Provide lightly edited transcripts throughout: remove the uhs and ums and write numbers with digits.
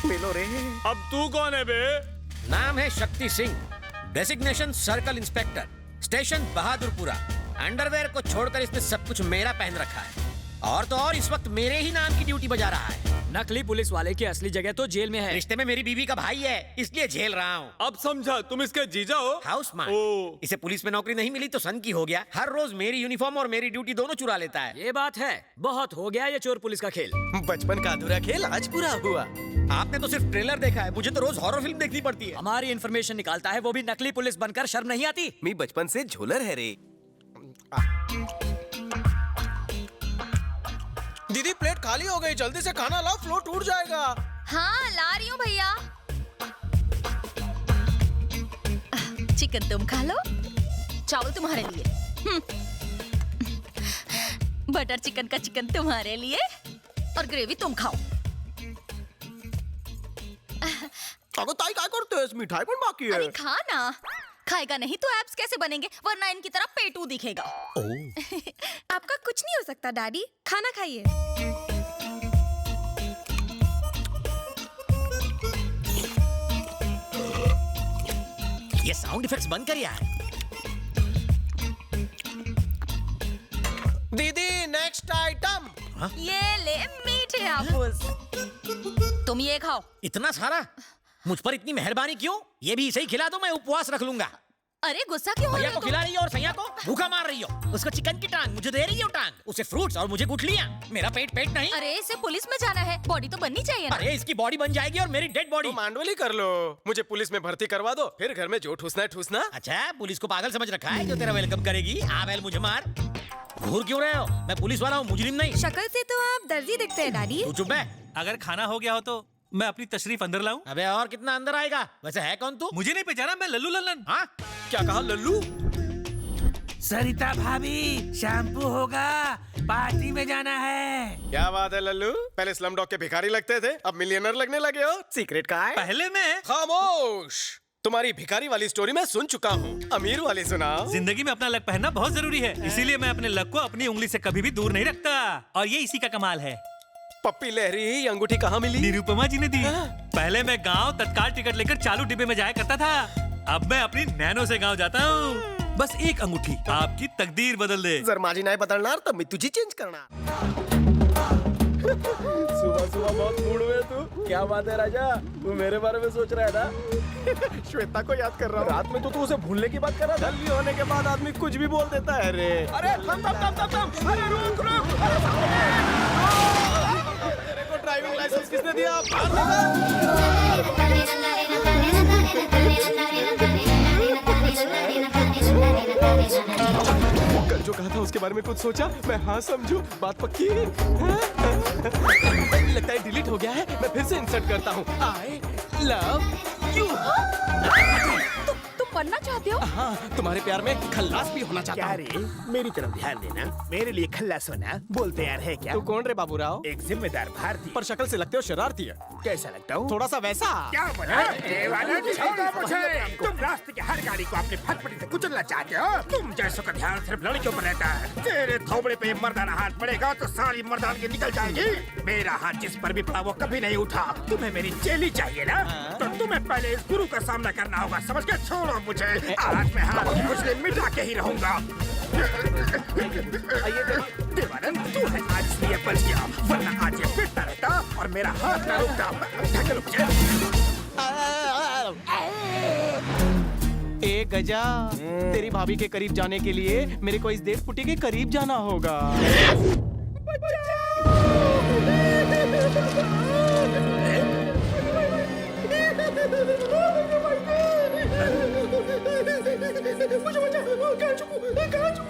मिलो रे। अब तू कौन है बे? नाम है Shakti Singh, designation circle inspector, station Bahadurpura. Underwear को छोड़कर इसने सब कुछ मेरा पहन रखा है, और तो और इस वक्त मेरे ही नाम की ड्यूटी बजा रहा है। नकली पुलिस वाले की असली जगह तो जेल में है। रिश्ते में मेरी बीवी का भाई है, इसलिए झेल रहा हूँ। अब समझा, तुम इसके जीजा हो? हाउस मां। ओ। इसे पुलिस में नौकरी नहीं मिली तो सन की हो गया। हर रोज मेरी यूनिफॉर्म और मेरी ड्यूटी दोनों चुरा लेता है। ये बात है, बहुत हो गया ये चोर पुलिस का खेल। बचपन का अधूरा खेल आज पूरा हुआ। आपने तो सिर्फ ट्रेलर देखा है, मुझे तो रोज हॉरर फिल्म देखनी पड़ती है। हमारी इन्फॉर्मेशन निकालता है, वो भी नकली पुलिस बनकर। शर्म नहीं आती? मी बचपन से झोलर है रे। दीदी प्लेट खाली हो गई, जल्दी से खाना लाओ, फ्लो टूट जाएगा। हाँ ला रही हूँ भैया। चिकन तुम खा लो, चावल तुम्हारे लिए, बटर चिकन का चिकन तुम्हारे लिए, और ग्रेवी तुम खाओ। अगो ताई क्या करते हो? मिठाई पण बाकी है। अरे खा ना, खाएगा नहीं तो एब्स कैसे बनेंगे, वरना इनकी तरह पेटू दिखेगा। आपका कुछ नहीं हो सकता डैडी, खाना खाइए। ये साउंड इफेक्ट्स बंद कर यार। दीदी नेक्स्ट आइटम। ये ले मीठे हापुस, तुम ये खाओ। इतना सारा? मुझ पर इतनी मेहरबानी क्यों? ये भी इसे ही खिला दो, मैं उपवास रख लूंगा। अरे गुस्सा क्यों हो रहे भैया हो को खिला रही हो और सैया को भूखा मार रही हो। उसको चिकन की टांग, मुझे दे रही हो टांग। उसे फ्रूट्स और मुझे गुठलियां। मेरा पेट पेट नहीं। अरे इसे पुलिस में जाना है, बॉडी तो बननी चाहिए ना। अरे इसकी बॉडी बन जाएगी और मेरी डेड बॉडी। तो मांडवली कर लो, मुझे पुलिस में भर्ती करवा दो, फिर घर में जो ठूसना है ठूसना। अच्छा, पुलिस को पागल समझ रखा है जो तेरा वेलकम करेगी। आवेल मुझे मार। घूर क्यों रहे हो? मैं पुलिस वाला हूँ, मुजरिम नहीं। शक्ल से तो आप दर्जी दिखते हैं डैडी। तू चुप है। अगर खाना हो गया हो तो मैं अपनी तशरीफ अंदर लाऊं? अबे और कितना अंदर आएगा? वैसे है कौन तू? मुझे नहीं पहचाना, मैं लल्लू लल्लन। हाँ? क्या कहा लल्लू? सरिता भाभी, शैम्पू होगा, पार्टी में जाना है। क्या बात है लल्लू, पहले स्लम डॉग के भिखारी लगते थे, अब मिलियनर लगने लगे हो। सीक्रेट का है? पहले मैं खामोश, तुम्हारी भिखारी वाली स्टोरी मैं सुन चुका हूँ, अमीर वाली सुनाओ। जिंदगी में अपना लक पहनना बहुत जरूरी है, इसीलिए मैं अपने लक को अपनी उंगली से कभी भी दूर नहीं रखता। और ये इसी का कमाल है। पप्पी लहरी, ये अंगूठी कहाँ मिली? निरुपमा जी ने दी। पहले मैं गांव तत्काल टिकट लेकर चालू डिब्बे में जाया करता था, अब मैं अपनी नैनो से गांव जाता हूँ। बस एक अंगूठी आपकी तकदीर बदल दे। जर माझी नाही बदलणार तर मी तुझी चेंज करणार। सुबह सुबह बहुत मूड में तू। क्या बात है राजा, तू मेरे बारे में सोच रहा है ना? श्वेता को याद कर रहा हूँ। रात में तो तू उसे भूलने की बात कर रहा था। जल्दी होने के बाद आदमी कुछ भी बोल देता है रे। अरे थम थम थम थम थम, अरे रुक रुक, तेरे को ड्राइविंग लाइसेंस किसने दिया? कल जो कहा था उसके बारे में कुछ सोचा? मैं हाँ समझू, बात पक्की है। लगता है डिलीट हो गया है, मैं फिर से इंसर्ट करता हूँ। I love you. तुम पढ़ना चाहते हो? हाँ, तुम्हारे प्यार में खल्लास भी होना चाहता हूँ। क्या रे, मेरी तरफ ध्यान देना, मेरे लिए खल्लास होना बोलते यार है क्या? तू कौन रे बाबूराव? एक जिम्मेदार भारतीय। पर शक्ल से लगते हो शरारती है। कैसा लगता हूँ? थोड़ा सा वैसा। क्या बोला? छोड़ो मुझे। तुम रास्ते की हर गाड़ी को अपनी फटफटी से कुचलना चाहते हो? तुम जैसों का ध्यान सिर्फ लड़कियों पर रहता है। तेरे थोबड़े पे मर्दाना हाथ पड़ेगा तो सारी मर्दानगी निकल जाएगी। मेरा हाथ जिस पर भी पड़ा वो कभी नहीं उठा। तुम्हें मेरी चेली चाहिए ना? तो तुम्हें पहले इस गुरु का सामना करना होगा, समझ के? छोड़ो मुझे, आज मैं हाथ की खुशली मिटा के ही रहूंगा। देवानंद, तू है आज इसलिए बच गया, वरना आज ये पिटता रहता और मेरा हाथ ना रुकता। ढकेलो मुझे। ए गजा, तेरी भाभी के करीब जाने के लिए मेरे को इस देव पुटी के करीब जाना होगा।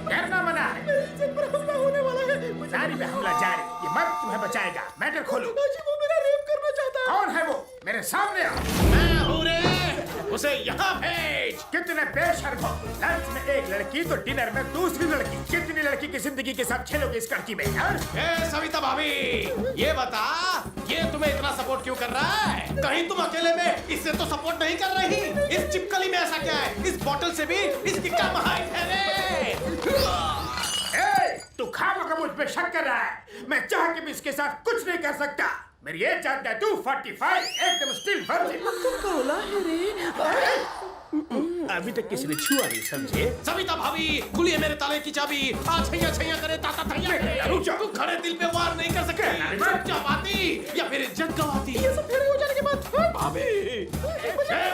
डरना मना है, नारी पे हमला जारी, ये मर्द तुम्हें बचाएगा। मैटर खोलो। वो मेरा रेप करना चाहता है। कौन है वो? मेरे सामने आओ। मैं हूँ रे, उसे यहाँ भेज। कितने बेशर्म हो, लंच में एक लड़की तो डिनर में दूसरी लड़की। कितनी लड़की की जिंदगी के साथ खेलोगे इस लड़की में? ए सविता भाभी, ये बता, ये तुम्हें इतना सपोर्ट क्यों कर रहा है? कहीं तुम अकेले में इससे तो सपोर्ट नहीं कर रही? इस चिपकली में ऐसा क्या है? इस बोतल से भी इसकी कम हाइट है रे। तू खामखा मुझ पे शक कर रहा है। मैं चाह के भी इसके साथ कुछ नहीं कर सकता। मेरी एज जानता है तू 45 एकदम स्टिल वर्जिन। कौला है रे। अभी तक किसी ने छुआ नहीं समझे। सविता भाभी खुलिए मेरे ताले की चाबी। आज छैया छैया करे ताता तैया। रुक जा। तू खड़े दिल पे वार नहीं कर सकते। चुपचाप आती या फिर इज्जत गवाती। ये सब फेरे हो जाने के बाद भाभी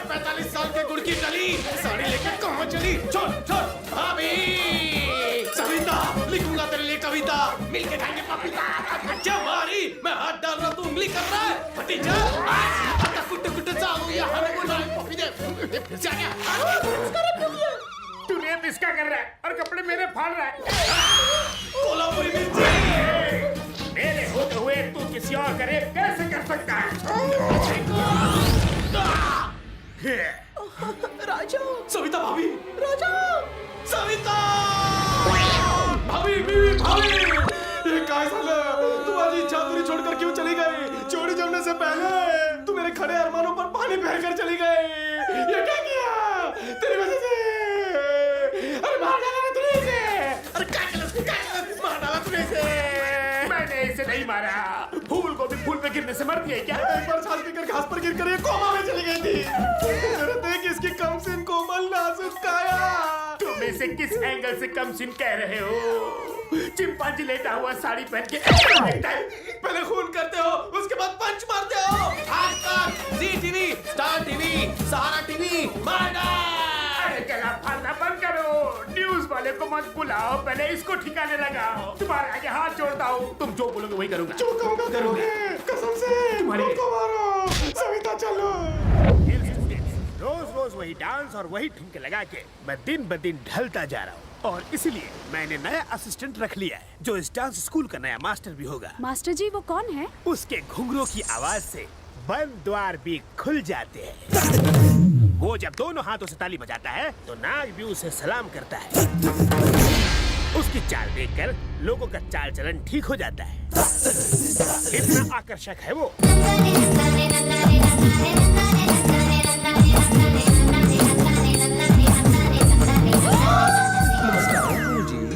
45 साल के गुड़ की टली साड़ी लेके कहाँ चली? छोड़ छोड़ भाभी। सविता लिखूंगा तेरे लिए कविता, मिलके खाएंगे पपीता। अच्छा मारी मैं हाथ डाल रहा तू उंगली कर रहा है भतीजा। कुट कुट चालू या हनीमून नाइट पपी दे। फिर से आ गया। तूने इसका कर रहा है और कपड़े मेरे फाड़ रहा है। कोल्हापुरी मिर्ची। मेरे होते हुए तू किसी और करे कैसे कर सकता है? राजा। सविता भाभी। राजा। सविता भाभी बीवी भाभी। ये काय साला तू आज इच्छा पूरी छोड़कर क्यों चली गई? चोरी जमने से पहले तू मेरे खड़े अरमानों पर पानी फेरकर चली गई। ये क्या किया तेरी वजह से? अरे मार डाला तूने इसे। अरे क्या मार डाला तूने इसे? मैंने इसे नहीं मारा। फूल को भी फूल पे गिरने से मरती है क्या? एक बार छाल पीकर घास पर गिरकर ये कोमा में चली गई थी। जरा देख इसकी कमसिन कोमल नाजुक काया। तुम इसे किस एंगल से कम सिन कह रहे हो? चिंपांजी लेटा हुआ साड़ी पहन के पहले खून करते हो उसके बाद पंच मारते हो। आज तक जी टीवी, स्टार टीवी, सहारा टीवी, अरे गला फाड़ना बंद करो। न्यूज वाले को मत बुलाओ, पहले इसको ठिकाने लगाओ। तुम्हारे आगे हाथ जोड़ता हूँ, तुम जो बोलोगे वही करूंगा। जो कहूँगा करोगे कसम से। तुम्हारी को मारो सविता चलो। रोज रोज वही डांस और वही ठुमके लगा के मैं दिन ब दिन ढलता जा रहा हूँ और इसलिए मैंने नया असिस्टेंट रख लिया है जो इस डांस स्कूल का नया मास्टर भी होगा। मास्टर जी वो कौन है? उसके घुंघरू की आवाज से बंद द्वार भी खुल जाते हैं। वो जब दोनों हाथों से ताली बजाता है तो नाग भी उसे सलाम करता है। उसकी चाल देखकर लोगों का चाल चलन ठीक हो जाता है। इतना आकर्षक है वो।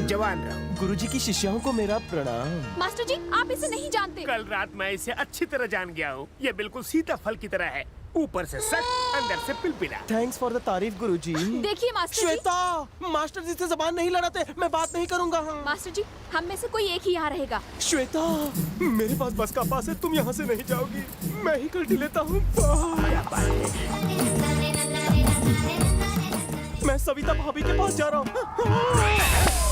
जवान रहो। गुरुजी की शिष्यों को मेरा प्रणाम। मास्टर जी आप इसे नहीं जानते। कल रात मैं इसे अच्छी तरह जान गया हूँ। ये बिल्कुल सीताफल की तरह है, ऊपर से सख्त अंदर से पिलपिला। थैंक्स फॉर द तारीफ गुरुजी। देखिए मास्टर जी। श्वेता मास्टर जी से जबान नहीं लड़ाते, मैं बात नहीं करूंगा। मास्टर जी हम में से कोई एक ही यहाँ रहेगा। श्वेता मेरे पास बस का पास है, तुम यहाँ से नहीं जाओगी। मैं ही कल्टी लेता हूँ। मैं सविता भाभी के पास जा रहा हूँ।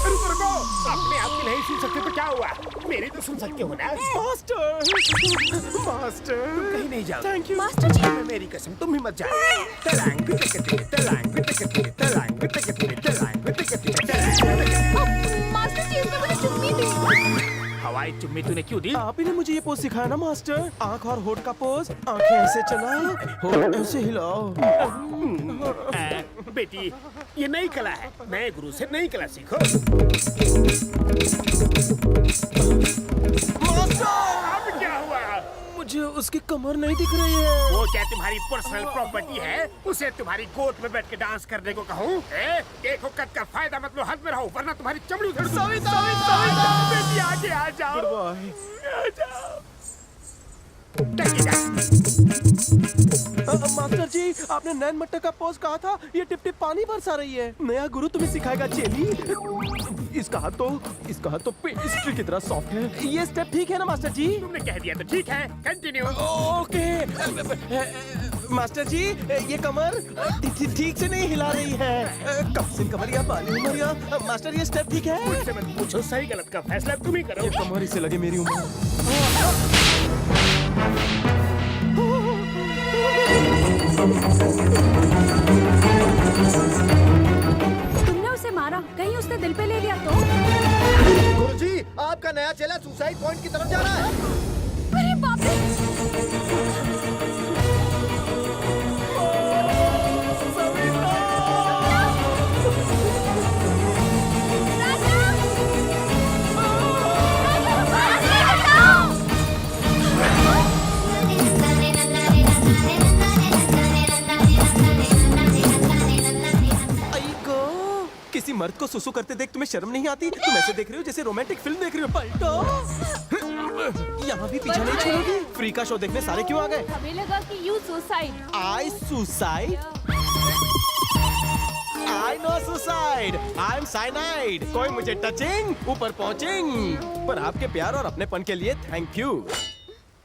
रुको रुको, अपने आप की नहीं सुन सकते तो क्या हुआ? मेरी तो सुन सकते हो ना। मास्टर मास्टर कहीं नहीं जाओ। थैंक यू मास्टर जी मेरी कसम तुम भी मत जाओ। तलांग बितकती तलांग बितकती तलांग बितकती तलांग बितकती तलांग। मास्टर जी इसने मुझे चुम्मी दी। हवाई चुम्मी तूने क्यों दी? आप ही ने मुझे ये पोज सिखाया ना मास्टर। आँख और होठ का पोज, आँखें ऐसे चलाओ, होठ ऐसे हिलाओ। बेटी ये नई कला है, नए गुरु से नई कला सीखो। मास्टर अब क्या हुआ? मुझे उसकी कमर नहीं दिख रही है। वो क्या तुम्हारी पर्सनल प्रॉपर्टी है? उसे तुम्हारी गोद में बैठ के डांस करने को कहूँ? देखो कद का फायदा मत लो, हद में रहो वरना तुम्हारी चमड़ी उधेड़ दूँ। बेटी आगे आ जाओ। आ जाओ। मास्टर जी आपने नैन मट्टा का पोज कहा था, ये टिप टिप पानी बरसा रही है। नया गुरु तुम्हें सिखाएगा चेली। इसका हाथ तो पेस्ट्री की तरह सॉफ्ट है। ये स्टेप ठीक है ना मास्टर जी? तुमने कह दिया तो ठीक है, कंटिन्यू। ओके मास्टर जी ये कमर ठीक से नहीं हिला रही है। कब से कमरिया बाली उमरिया। मास्टर ये स्टेप ठीक है? मुझसे मत पूछो, सही गलत का फैसला तुम ही करो। ये कमर इसे लगे मेरी उम्र। तुमने उसे मारा, कहीं उसने दिल पे ले लिया तो? गुरुजी आपका नया चेला सुसाइड पॉइंट की तरफ जा रहा है। अरे बाप रे। किसी मर्द को सुसु करते देख तुम्हें शर्म नहीं आती? तुम ऐसे देख रहे हो जैसे रोमांटिक फिल्म देख रहे हो। पलटो। यहाँ भी पीछा नहीं छोड़ोगी? फ्री का शो देखने सारे क्यों आ गए? हमें लगा कि you suicide. I suicide? I no suicide. I'm cyanide. कोई मुझे टचिंग ऊपर पहुंचिंग। पर आपके प्यार और अपनेपन के लिए थैंक यू।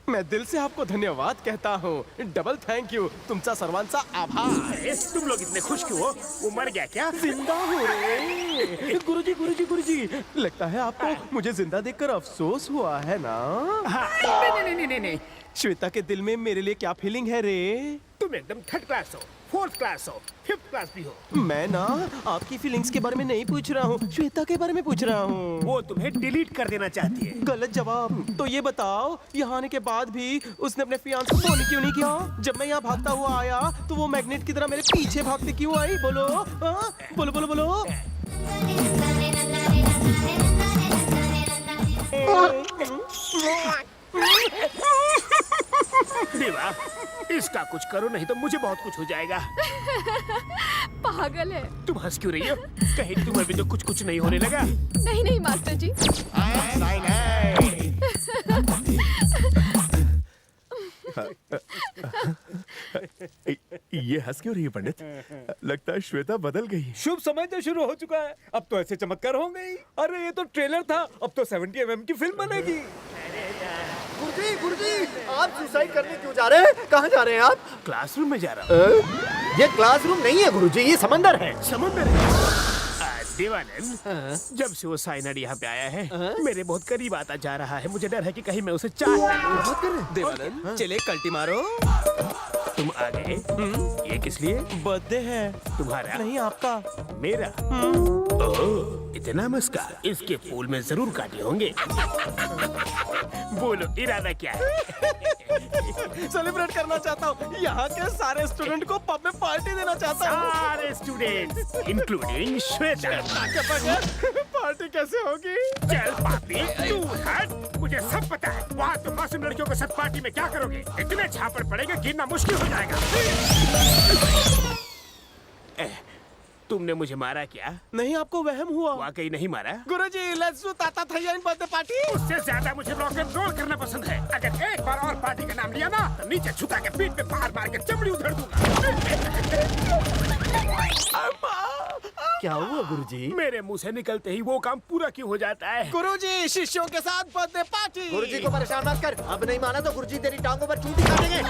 मैं दिल से आपको धन्यवाद कहता हूँ। Double thank you. तुमचा सर्वांचा आभार। तुम लोग इतने खुश क्यों हो? वो मर गया क्या? जिंदा हो रे। गुरुजी गुरुजी गुरुजी, लगता है आपको मुझे जिंदा देखकर अफसोस हुआ है ना? हाँ, नहीं। श्वेता के दिल में मेरे लिए क्या फीलिंग है रे? तुम एकदम थर्ड क्लास हो, फोर्थ क्लास हो, फिफ्थ क्लास भी हो। मैं ना आपकी फीलिंग्स के बारे में नहीं पूछ रहा हूँ, श्वेता के बारे में पूछ रहा हूँ। वो तुम्हें डिलीट कर देना चाहती है। गलत जवाब। तो ये बताओ, यहाँ आने के बाद भी उसने अपने फियांस को फोन क्यों नहीं किया? जब मैं यहाँ भागता हुआ आया तो वो मैग्नेट की तरह मेरे पीछे भागते क्यों आई? बोलो हाँ? बोलो बोलो बोलो। देवा, इसका कुछ करो नहीं तो मुझे बहुत कुछ हो जाएगा। पागल है। तुम हंस क्यों रही हो? कहीं तुम्हें भी तो कुछ नहीं होने लगा? नहीं मास्टर जी। ये हंस क्यों रही है पंडित? लगता है श्वेता बदल गई। शुभ समय तो शुरू हो चुका है, अब तो ऐसे चमत्कार होंगे ही। अरे ये तो ट्रेलर था, अब तो 70 mm की फिल्म बनेगी। गुरुजी गुरुजी, आप सुसाइड करने क्यों जा रहे हैं? कहाँ जा रहे हैं आप? क्लासरूम में जा रहा हूँ। ये क्लासरूम नहीं है गुरुजी, ये समंदर है। समंदर है। देवानंद, जब से वो साइनाड यहाँ पे आया है, मेरे बहुत करीब आता जा रहा है। मुझे डर है कि कहीं मैं उसे चाट ना लूं। देवानंद, चले कल्टी मारो। तुम आ गए? ये किस लिए? बर्थडे है तुम्हारा? नहीं आपका। मेरा? ओह, इतना मस्का। इसके फूल में जरूर काटे होंगे। बोलो, इरादा क्या है? सेलिब्रेट करना चाहता हूँ। यहाँ के सारे स्टूडेंट को पब में पार्टी देना चाहता हूँ। सारे स्टूडेंट्स, इंक्लूडिंग श्वेता। पार्टी कैसे होगी? चल पापी, तू हट। मुझे सब पता है। वहाँ तुम मासूम लड़कियों के साथ पार्टी में क्या करोगे? इतने छापड़ पड़ेंगे, गिनना मुश्किल हो जाएगा। तुमने मुझे मारा क्या? नहीं, आपको वहम हुआ। वाकई नहीं मारा? गुरुजी, लेट्स डू ताता थैया इन बर्थडे पार्टी। उससे ज्यादा मुझे रॉक एंड रोल करना पसंद है। अगर एक बार और पार्टी का नाम लिया ना, तो नीचे छुटा के पीठ पे बाहर मार के चमड़ी उधेड़ दूंगा। क्या हुआ गुरुजी? मेरे मुंह से निकलते ही वो काम पूरा क्यों हो जाता है? गुरुजी, शिष्यों के साथ बर्थडे पार्टी। गुरुजी को परेशान मत कर। अब नहीं माना तो गुरुजी तेरी टांगों पर चूटी काटेंगे।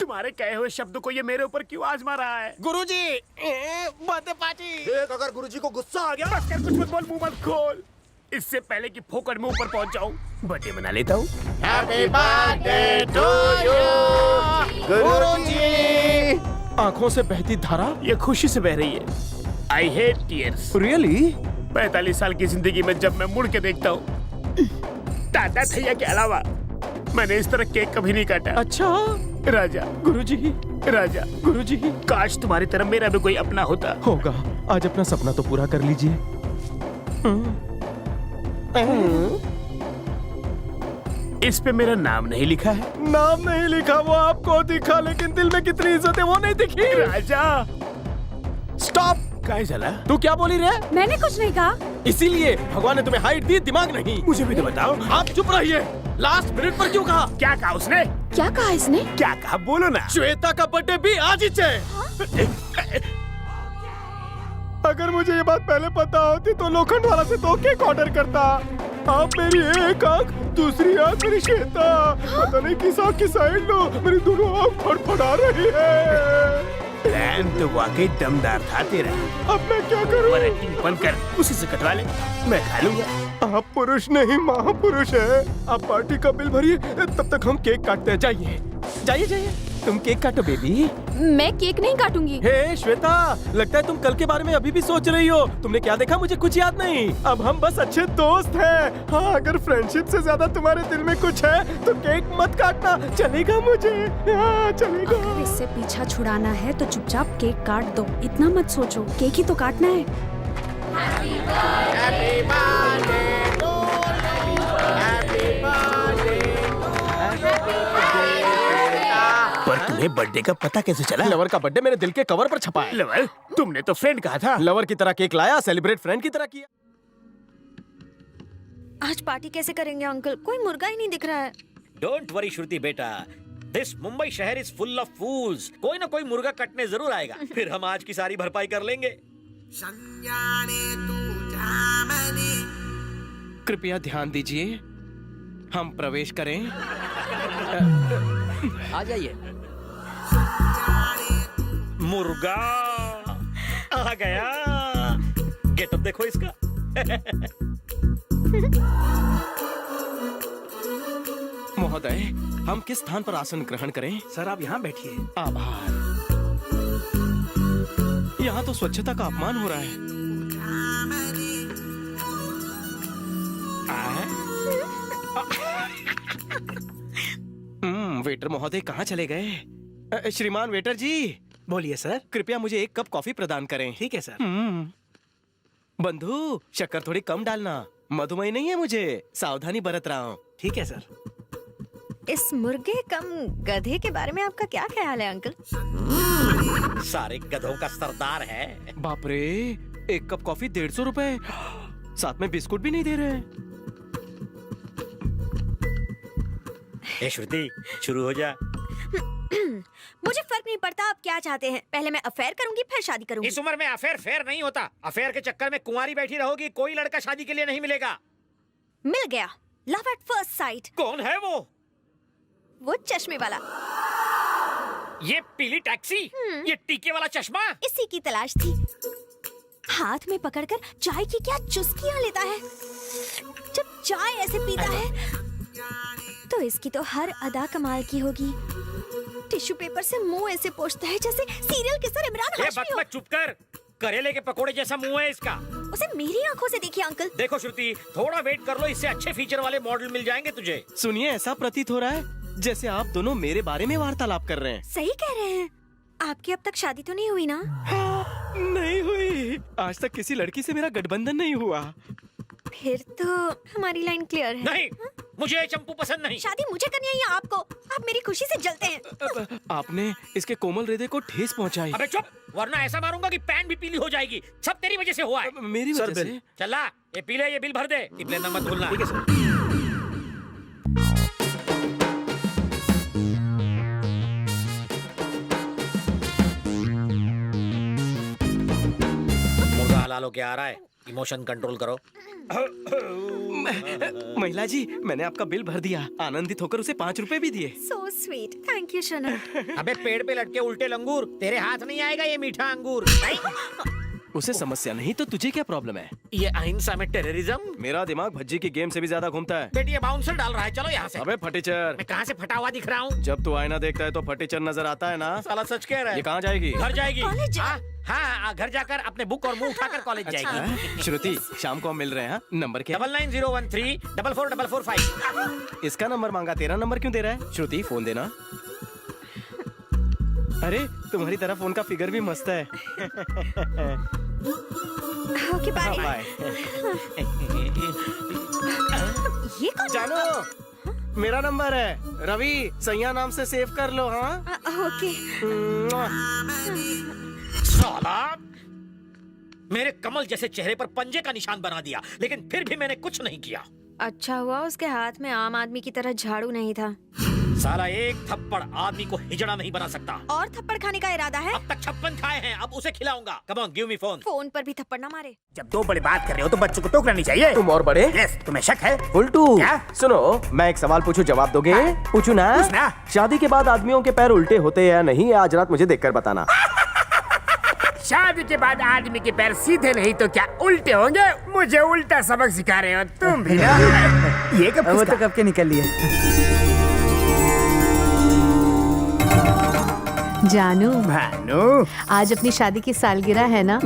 तुम्हारे कहे हुए शब्दों को ये मेरे ऊपर क्यों आजमा रहा है? गुरुजी, बर्थडे पार्टी। देख, अगर गुरुजी को गुस्सा आ गया। बस कर, कुछ मत बोल, मुंह मत खोल। इससे पहले कि फोकट में ऊपर पहुंच जाऊं, बर्थडे मना लेता हूँ। हैप्पी बर्थडे टू यू गुरुजी। आंखों से बहती धारा। ये खुशी से बह रही है। I hate tears. रियली? 45 साल की जिंदगी में जब मैं मुड़ के देखता हूँ, ताता थैया के अलावा मैंने इस तरह केक कभी नहीं काटा। अच्छा राजा, गुरुजी, राजा, गुरुजी, काश तुम्हारी तरह मेरा भी कोई अपना होता। होगा। आज अपना सपना तो पूरा कर लीजिए। इस पे मेरा नाम नहीं लिखा है। नाम नहीं लिखा, वो आपको दिखा, लेकिन दिल में कितनी इज्जत है वो नहीं दिखी। राजा, स्टॉप। काहे चला? तू क्या बोली रे? मैंने कुछ नहीं कहा। इसीलिए भगवान ने तुम्हें हाइट दी, दिमाग नहीं। मुझे भी तो बताओ। आप चुप रहिए। लास्ट मिनट पर क्यों कहा? क्या कहा उसने? क्या कहा इसने? क्या कहा? बोलो ना। श्वेता का बर्थडे भी आज ही है। अगर मुझे ये बात पहले पता होती तो लोखंड वाला से 2 केक ऑर्डर करता। आप मेरी एक आंख, दूसरी आंख मेरी श्वेता। पता नहीं किस आंख की साइड लो, मेरी दोनों आंख फड़फड़ा रही है। प्लान तो वाकई दमदार था तेरा। अब मैं क्या करूं? एक्टिंग बंद कर, उसी से कटवा ले, मैं खा लूंगा। आप पुरुष नहीं महापुरुष है। आप पार्टी का बिल भरिए, तब तक हम केक काटते हैं। जाइए जाइए जाइए, तुम केक काटो बेबी। मैं केक नहीं काटूंगी। हे श्वेता, लगता है तुम कल के बारे में अभी भी सोच रही हो। तुमने क्या देखा मुझे कुछ याद नहीं। अब हम बस अच्छे दोस्त हैं। हाँ, अगर फ्रेंडशिप से ज्यादा तुम्हारे दिल में कुछ है तो केक मत काटना, चलेगा मुझे? हाँ, चलेगा। अगर इससे पीछा छुड़ाना है तो चुपचाप केक काट दो। इतना मत सोचो, केक ही तो काटना है। पर तुम्हें बर्थडे का पता कैसे चला? लवर का बर्थडे मेरे दिल के कवर पर छपा है। लवर, तुमने तो फ्रेंड कहा था। लवर की तरह केक लाया, सेलिब्रेट फ्रेंड की तरह किया। आज पार्टी कैसे करेंगे अंकल? कोई मुर्गा ही नहीं दिख रहा है। डोंट वरी श्रुति बेटा, दिस मुंबई शहर इज फुल ऑफ फूल्स। कोई ना कोई मुर्गा कटने जरूर आएगा, फिर हम आज की सारी भरपाई कर लेंगे। कृपया ध्यान दीजिए, हम प्रवेश करें। आ जाइए। मुर्गा आ गया। गेटअप देखो इसका। महोदय, हम किस स्थान पर आसन ग्रहण करें? सर आप यहाँ बैठिए। आभार। यहाँ तो स्वच्छता का अपमान हो रहा है। वेटर महोदय कहाँ चले गए? श्रीमान वेटर जी। बोलिए सर। कृपया मुझे एक कप कॉफी प्रदान करें। ठीक है सर। बंधु, शक्कर थोड़ी कम डालना, मधुमेह नहीं है मुझे, सावधानी बरत रहा हूँ। ठीक है सर। इस मुर्गे कम गधे के बारे में आपका क्या ख्याल है अंकल? सारे गधों का सरदार है। बाप रे, एक कप कॉफी 150 रुपए, साथ में बिस्कुट भी नहीं दे रहे। श्रुति शुरू हो जा। मुझे फर्क नहीं पड़ता आप क्या चाहते हैं। पहले मैं अफेयर करूंगी, फिर शादी करूंगी। इस उम्र में अफेयर फेयर नहीं होता। अफेयर के चक्कर में कुंवारी बैठी रहोगी, कोई लड़का शादी के लिए नहीं मिलेगा। मिल गया, लव एट फर्स्ट साइट। कौन है वो चश्मे वाला। ये पीली टैक्सी, ये टीके वाला चश्मा। इसी की तलाश थी। हाथ में पकड़कर चाय की क्या चुस्कियां लेता है। जब चाय ऐसे पीता है तो इसकी तो हर अदा कमाल की होगी। टिश्यू पेपर से मुंह ऐसे पोंछता है जैसे सीरियल किसर इमरान हाशमी हो। चुप कर, करेले के पकोड़े जैसा मुंह है इसका। उसे मेरी आंखों से देखिए अंकल। देखो श्रुति, थोड़ा वेट कर लो, इससे अच्छे फीचर वाले मॉडल मिल जाएंगे तुझे। सुनिए, ऐसा प्रतीत हो रहा है जैसे आप दोनों मेरे बारे में वार्तालाप कर रहे हैं। सही कह रहे हैं। आपकी अब तक शादी तो नहीं हुई ना? नहीं हुई। आज तक किसी लड़की से मेरा गठबंधन नहीं हुआ। फिर तो हमारी लाइन क्लियर है। नहीं, मुझे चंपू पसंद नहीं। शादी मुझे करनी है या आपको? आप मेरी खुशी से जलते हैं। आपने इसके कोमल हृदय को ठेस पहुंचाई। अबे चुप, वरना ऐसा मारूंगा कि पैंट भी पीली हो जाएगी। सब तेरी वजह से हुआ है। मेरी वजह से? चला, ये पी ले, ये बिल भर दे। टिप लेना मत भूलना। ठीक है सर। मुर्गा हलाल होके आ रहा है, इमोशन कंट्रोल करो। महिला जी, मैंने आपका बिल भर दिया। आनंदित होकर उसे 5 रुपए भी दिए। So sweet, thank you शना। अबे पेड़ पे लटके उल्टे लंगूर, तेरे हाथ नहीं आएगा ये मीठा अंगूर। उसे समस्या नहीं तो तुझे क्या प्रॉब्लम है? ये अहिंसा में टेररिज्म। मेरा दिमाग भज्जी की गेम से भी ज्यादा घूमता है। बेटी ये बाउंसर डाल रहा है, चलो यहाँ से। अबे फटीचर, मैं कहाँ से फटा हुआ दिख रहा हूँ? जब तू आईना देखता है तो फटीचर नजर आता है ना? साला सच कह रहा है। ये कहाँ जाएगी? घर जाएगी। कॉलेज जा। हाँ, घर जाकर अपने बुक और मुंह उठाकर कॉलेज जाएगी। श्रुति, शाम को हम मिल रहे हैं। नंबर क्या? 9901344445। इसका नंबर मांगा, तेरा नंबर क्यों दे रहा है? श्रुति, फोन देना। अरे तुम्हारी तरह फोन का फिगर भी मस्त है। Okay bye. बाय। ये कौन? जानो, मेरा नंबर है रवि, सैया नाम से सेव कर लो। हाँ ओके। साला मेरे कमल जैसे चेहरे पर पंजे का निशान बना दिया, लेकिन फिर भी मैंने कुछ नहीं किया। अच्छा हुआ उसके हाथ में आम आदमी की तरह झाड़ू नहीं था। साला एक थप्पड़ आदमी को हिजड़ा नहीं बना सकता। और थप्पड़ खाने का इरादा है? अब तक 56 खाए हैं, अब उसे खिलाऊंगा। Come on, give me phone. Phone पर भी थप्पड़ ना मारे। जब दो बड़े बात कर रहे हो तो बच्चों को टोकना नहीं चाहिए। तुम और बड़े? यस, तुम्हें शक है? उल्टू। क्या? सुनो, मैं एक सवाल पूछूं, जवाब दोगे? पूछू ना? पूछना। शादी के बाद आदमियों के पैर उल्टे होते हैं या नहीं, आज रात मुझे देखकर बताना। शादी के बाद आदमी के पैर सीधे नहीं तो क्या उल्टे होंगे? मुझे उल्टा सबक सिखा रहे हो तुम भी ना? ये कब? वो तो कब के निकल लिए। जानू, भानु, आज अपनी शादी की सालगिरह है ना?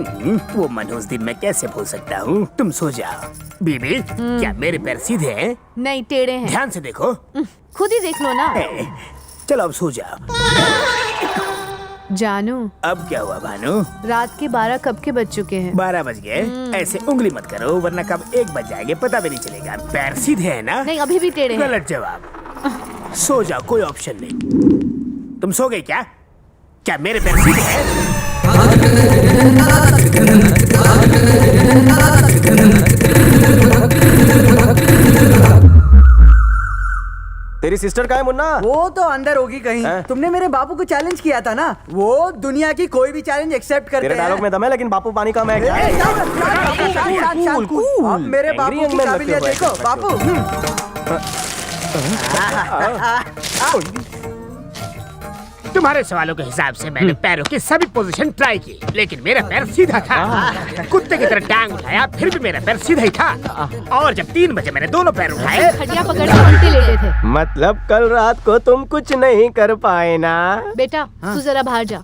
वो मनहूस दिन मैं कैसे भूल सकता हूँ। तुम सो जाओ। बीबी, क्या मेरे पैर सीधे हैं? नहीं, टेढ़े हैं। ध्यान से देखो। खुद ही देख लो ना। चलो अब सो जाओ। जानू, अब क्या हुआ भानु? रात के 12 कब के बज चुके हैं? 12 बज गए। ऐसे उंगली मत करो वरना कब 1 बज जाएंगे पता भी नहीं चलेगा। पैर सीधे है ना? नहीं, अभी भी टेढ़े हैं। गलत जवाब। सो जाओ, कोई ऑप्शन नहीं। तुम सो गए क्या? क्या मेरे पैर सीधे हैं? तेरी सिस्टर कहाँ है मुन्ना? वो तो अंदर होगी कहीं। तुमने मेरे बापू को चैलेंज किया था ना, वो दुनिया की कोई भी चैलेंज एक्सेप्ट करते हैं। तेरे डायलॉग में दम है लेकिन बापू पानी कम है क्या? अब मेरे बापू की काबिलियत देखो बापू। तुम्हारे सवालों के हिसाब से मैंने पैरों की सभी पोजीशन ट्राई की, लेकिन मेरा पैर सीधा था। कुत्ते की तरह टांग उठाया, फिर भी मेरा पैर सीधा ही था। और जब 3 बजे मैंने दोनों पैर उठाए, खटिया पकड़ के उल्टे लेटे थे। मतलब कल रात को तुम कुछ नहीं कर पाए ना? बेटा तू जरा बाहर जा।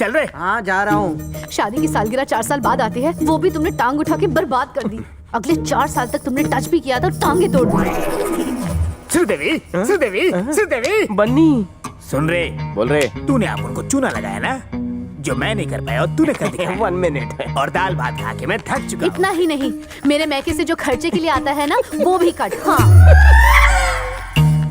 चल रहे? हाँ जा रहा हूँ। शादी की सालगिरह 4 साल बाद आती है, वो भी तुमने टांग उठा के बर्बाद कर दी। अगले 4 साल तक तुमने टच भी किया था, टांगे तोड़ दी। श्रीदेवी, श्रीदेवी, श्रीदेवी, बन्नी सुन रे, बोल रे। तूने अपन को चूना लगाया ना, जो मैं नहीं कर पाया और तूने कर दिया। 1 मिनट। और दाल भात खा के मैं थक चुका हूँ। इतना ही नहीं, मेरे मैके से जो खर्चे के लिए आता है ना, वो भी कट। हाँ